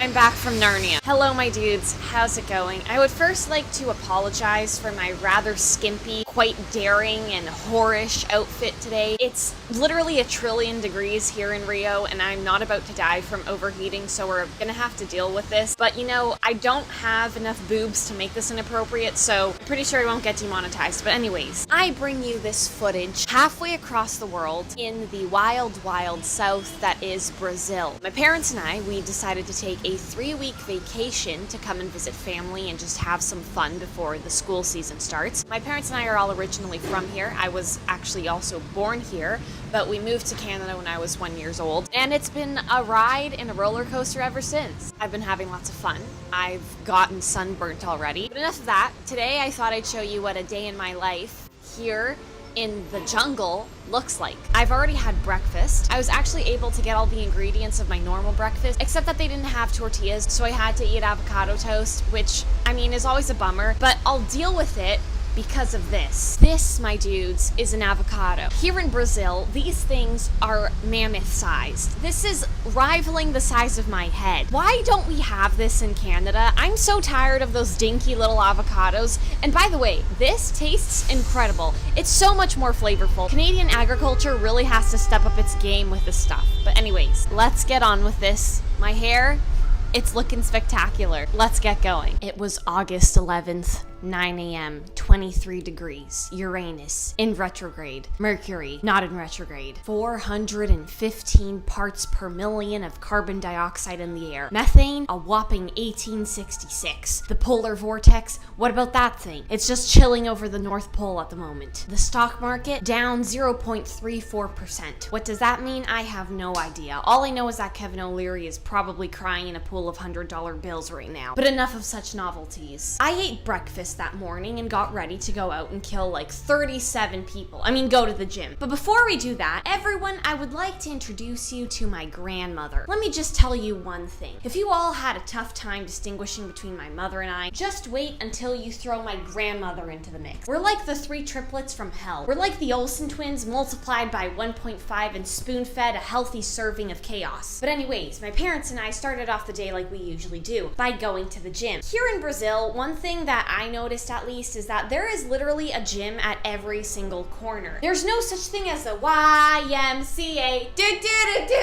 I'm back from Narnia. Hello, my dudes. How's it going? I would first like to apologize for my rather skimpy, quite daring and whorish outfit today. It's literally 1,000,000,000,000 degrees here in Rio, and I'm not about to die from overheating, so we're gonna have to deal with this. But you know, I don't have enough boobs to make this inappropriate, so I'm pretty sure I won't get demonetized. But anyways, I bring you this footage halfway across the world in the wild, wild south that is Brazil. My parents and I, we decided to take a 3-week vacation to come and visit family and just have some fun before the school season starts. My parents and I are all originally from here. I was actually also born here, but we moved to Canada when I was 1 year old, and it's been a ride and a roller coaster ever since. I've been having lots of fun. I've gotten sunburnt already. But enough of that. Today I thought I'd show you what a day in my life here in the jungle looks like. I've already had breakfast. I was actually able to get all the ingredients of my normal breakfast, except that they didn't have tortillas, so I had to eat avocado toast, which, I mean, is always a bummer, but I'll deal with it because of this. This, my dudes, is an avocado. Here in Brazil, these things are mammoth-sized. This is rivaling the size of my head. Why don't we have this in Canada? I'm so tired of those dinky little avocados. And by the way, this tastes incredible. It's so much more flavorful. Canadian agriculture really has to step up its game with this stuff. But anyways, let's get on with this. My hair, it's looking spectacular. Let's get going. It was August 11th. 9 a.m., 23 degrees, Uranus in retrograde, Mercury not in retrograde, 415 parts per million of carbon dioxide in the air, methane a whopping 1866, the polar vortex, what about that thing? It's just chilling over the North Pole at the moment. The stock market down 0.34%. What does that mean? I have no idea. All I know is that Kevin O'Leary is probably crying in a pool of $100 bills right now. But enough of such novelties. I ate breakfast that morning and got ready to go out and kill like 37 people. I mean, go to the gym. But before we do that, everyone, I would like to introduce you to my grandmother. Let me just tell you one thing. If you all had a tough time distinguishing between my mother and I, just wait until you throw my grandmother into the mix. We're like the 3 triplets from hell. We're like the Olsen twins multiplied by 1.5 and spoon-fed a healthy serving of chaos. But anyways, my parents and I started off the day like we usually do, by going to the gym. Here in Brazil, one thing that I noticed at least is that there is literally a gym at every single corner. There's no such thing as the YMCA.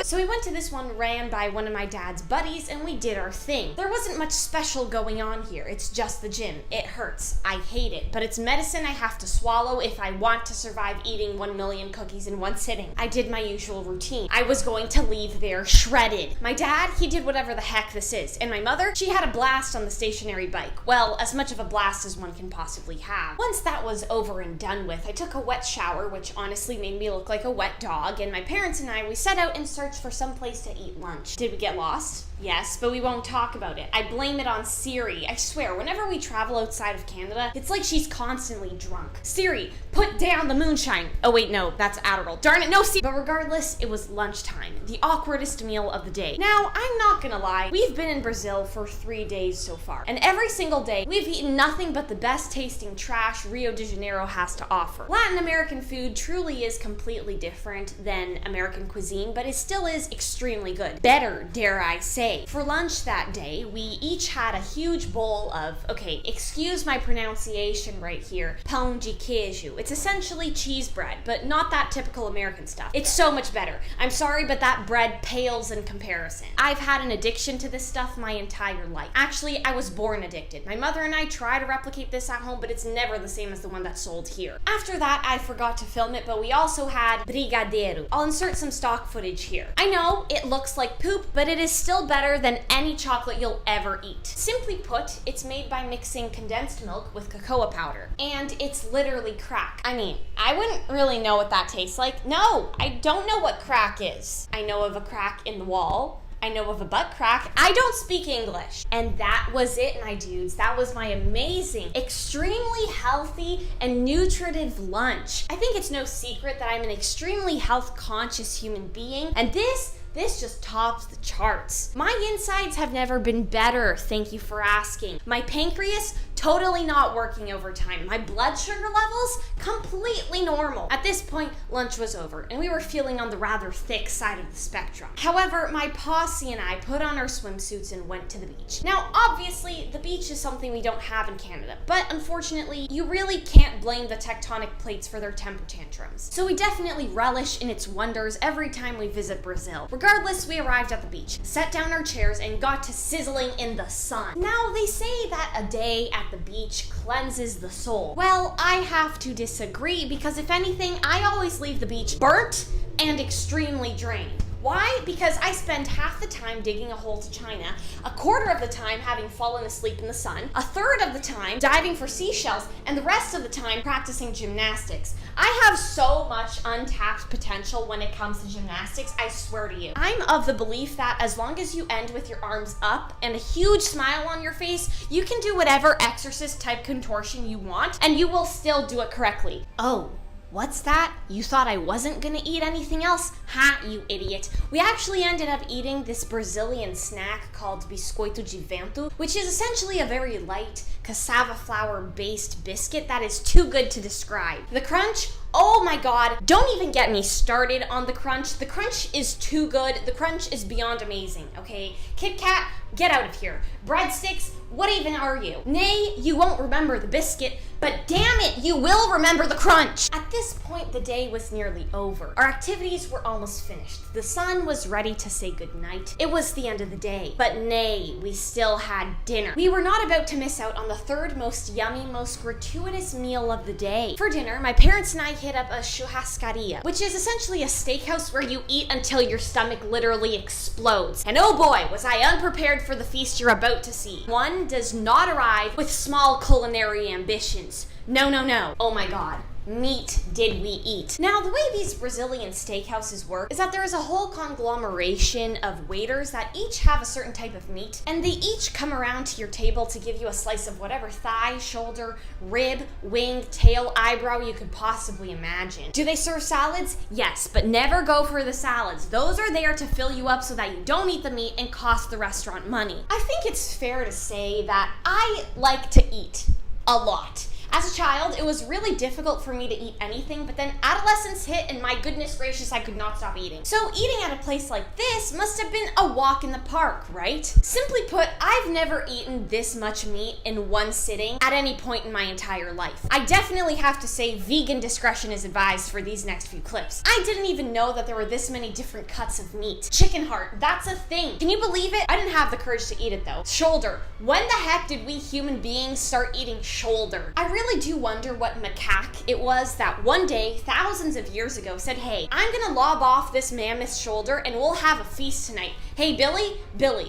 So we went to this one ran by one of my dad's buddies and we did our thing. There wasn't much special going on here. It's just the gym. It hurts. I hate it. But it's medicine I have to swallow if I want to survive eating 1 million cookies in one sitting. I did my usual routine. I was going to leave there shredded. My dad, he did whatever the heck this is. And my mother, she had a blast on the stationary bike. Well, as much of a blast as one can possibly have. Once that was over and done with, I took a wet shower, which honestly made me look like a wet dog, and my parents and I, we set out and searched for some place to eat lunch. Did we get lost? Yes, but we won't talk about it. I blame it on Siri. I swear, whenever we travel outside of Canada, it's like she's constantly drunk. Siri, put down the moonshine. Oh wait, no, that's Adderall. Darn it, no, Siri. But regardless, it was lunchtime, the awkwardest meal of the day. Now, I'm not gonna lie, we've been in Brazil for 3 days so far, and every single day, we've eaten nothing but the best tasting trash Rio de Janeiro has to offer. Latin American food truly is completely different than American cuisine, but it still is extremely good. Better, dare I say. For lunch that day, we each had a huge bowl of, okay, excuse my pronunciation right here, pão de queijo. It's essentially cheese bread, but not that typical American stuff. It's so much better. I'm sorry, but that bread pales in comparison. I've had an addiction to this stuff my entire life. Actually, I was born addicted. My mother and I try to replicate this at home, but it's never the same as the one that's sold here. After that, I forgot to film it, but we also had brigadeiro. I'll insert some stock footage here. I know, it looks like poop, but it is still better than any chocolate you'll ever eat. Simply put, it's made by mixing condensed milk with cocoa powder. And it's literally crack. I mean, I wouldn't really know what that tastes like. No, I don't know what crack is. I know of a crack in the wall. I know of a butt crack. I don't speak English. And that was it, my dudes. That was my amazing, extremely healthy and nutritive lunch. I think it's no secret that I'm an extremely health-conscious human being, and this This just tops the charts. My insides have never been better, thank you for asking. My pancreas, totally not working overtime. My blood sugar levels, completely normal. At this point, lunch was over, and we were feeling on the rather thick side of the spectrum. However, my posse and I put on our swimsuits and went to the beach. Now, obviously, the beach is something we don't have in Canada, but unfortunately, you really can't blame the tectonic plates for their temper tantrums. So we definitely relish in its wonders every time we visit Brazil. Regardless, we arrived at the beach, set down our chairs, and got to sizzling in the sun. Now, they say that a day at the beach cleanses the soul. Well, I have to disagree because if anything, I always leave the beach burnt and extremely drained. Why? Because I spend half the time digging a hole to China, a quarter of the time having fallen asleep in the sun, a third of the time diving for seashells, and the rest of the time practicing gymnastics. I have so much untapped potential when it comes to gymnastics, I swear to you. I'm of the belief that as long as you end with your arms up and a huge smile on your face, you can do whatever exorcist type contortion you want, and you will still do it correctly. Oh. What's that? You thought I wasn't gonna eat anything else? Ha, you idiot. We actually ended up eating this Brazilian snack called biscoito de vento, which is essentially a very light cassava flour based biscuit that is too good to describe. The crunch, oh my god, don't even get me started on the crunch. The crunch is too good. The crunch is beyond amazing, okay? Kit Kat, get out of here. Breadsticks, what even are you? Nay, you won't remember the biscuit, but damn it, you will remember the crunch! At this point, the day was nearly over. Our activities were almost finished. The sun was ready to say goodnight. It was the end of the day. But nay, we still had dinner. We were not about to miss out on the third most yummy, most gratuitous meal of the day. For dinner, my parents and I hit up a churrascaria, which is essentially a steakhouse where you eat until your stomach literally explodes. And oh boy, was I unprepared for the feast you're about to see. One does not arrive with small culinary ambitions. No, no, no. Oh my god. Meat did we eat. Now, the way these Brazilian steakhouses work is that there is a whole conglomeration of waiters that each have a certain type of meat, and they each come around to your table to give you a slice of whatever thigh, shoulder, rib, wing, tail, eyebrow you could possibly imagine. Do they serve salads? Yes, but never go for the salads. Those are there to fill you up so that you don't eat the meat and cost the restaurant money. I think it's fair to say that I like to eat a lot. As a child, it was really difficult for me to eat anything, but then adolescence hit and my goodness gracious, I could not stop eating. So eating at a place like this must have been a walk in the park, right? Simply put, I've never eaten this much meat in one sitting at any point in my entire life. I definitely have to say vegan discretion is advised for these next few clips. I didn't even know that there were this many different cuts of meat. Chicken heart, that's a thing. Can you believe it? I didn't have the courage to eat it though. Shoulder. When the heck did we human beings start eating shoulder? I really do wonder what macaque it was that one day, thousands of years ago, said, hey, I'm gonna lob off this mammoth's shoulder and we'll have a feast tonight. Hey, Billy,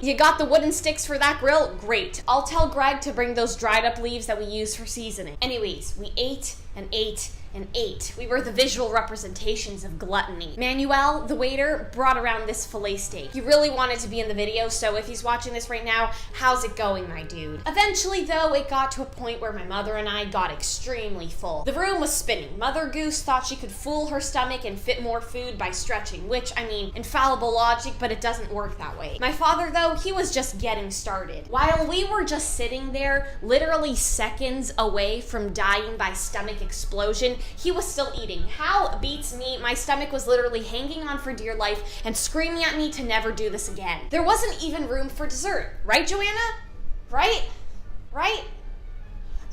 you got the wooden sticks for that grill? Great. I'll tell Greg to bring those dried up leaves that we use for seasoning. Anyways, we ate and ate and ate. We were the visual representations of gluttony. Manuel, the waiter, brought around this filet steak. He really wanted to be in the video, so if he's watching this right now, how's it going, my dude? Eventually, though, it got to a point where my mother and I got extremely full. The room was spinning. Mother Goose thought she could fool her stomach and fit more food by stretching, which, I mean, infallible logic, but it doesn't work that way. My father, though, he was just getting started. While we were just sitting there, literally seconds away from dying by stomach explosion, he was still eating. How beats me? My stomach was literally hanging on for dear life and screaming at me to never do this again. There wasn't even room for dessert. Right, Joanna? Right?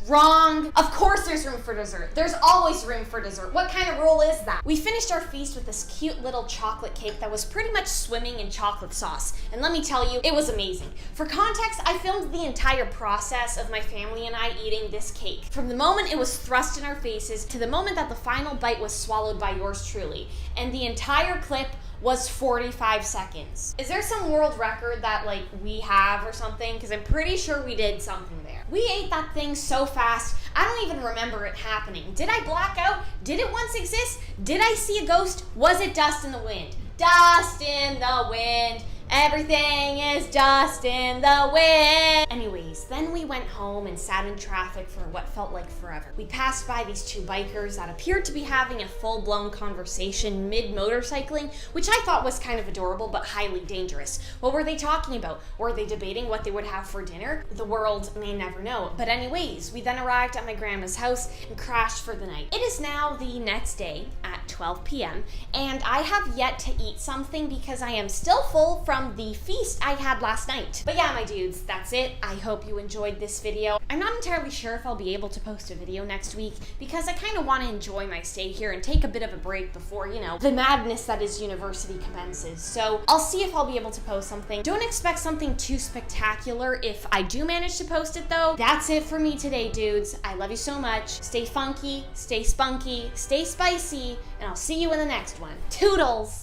Wrong. Of course there's room for dessert. There's always room for dessert. What kind of rule is that? We finished our feast with this cute little chocolate cake that was pretty much swimming in chocolate sauce. And let me tell you, it was amazing. For context, I filmed the entire process of my family and I eating this cake. From the moment it was thrust in our faces to the moment that the final bite was swallowed by yours truly. And the entire clip was 45 seconds. Is there some world record that we have or something? Because I'm pretty sure we did something there. We ate that thing so fast, I don't even remember it happening. Did I black out? Did it once exist? Did I see a ghost? Was it dust in the wind? Dust in the wind. Everything is just in the wind. Anyways, then we went home and sat in traffic for what felt like forever. We passed by these two bikers that appeared to be having a full-blown conversation mid-motorcycling, which I thought was kind of adorable but highly dangerous. What were they talking about? Were they debating what they would have for dinner? The world may never know. But anyways, we then arrived at my grandma's house and crashed for the night. It is now the next day at 12 p.m. and I have yet to eat something because I am still full from the feast I had last night. But yeah, my dudes, that's it. I hope you enjoyed this video. I'm not entirely sure if I'll be able to post a video next week because I kind of want to enjoy my stay here and take a bit of a break before, you know, the madness that is university commences. So I'll see if I'll be able to post something. Don't expect something too spectacular if I do manage to post it though. That's it for me today, dudes. I love you so much. Stay funky, stay spunky, stay spicy, and I'll see you in the next one. Toodles!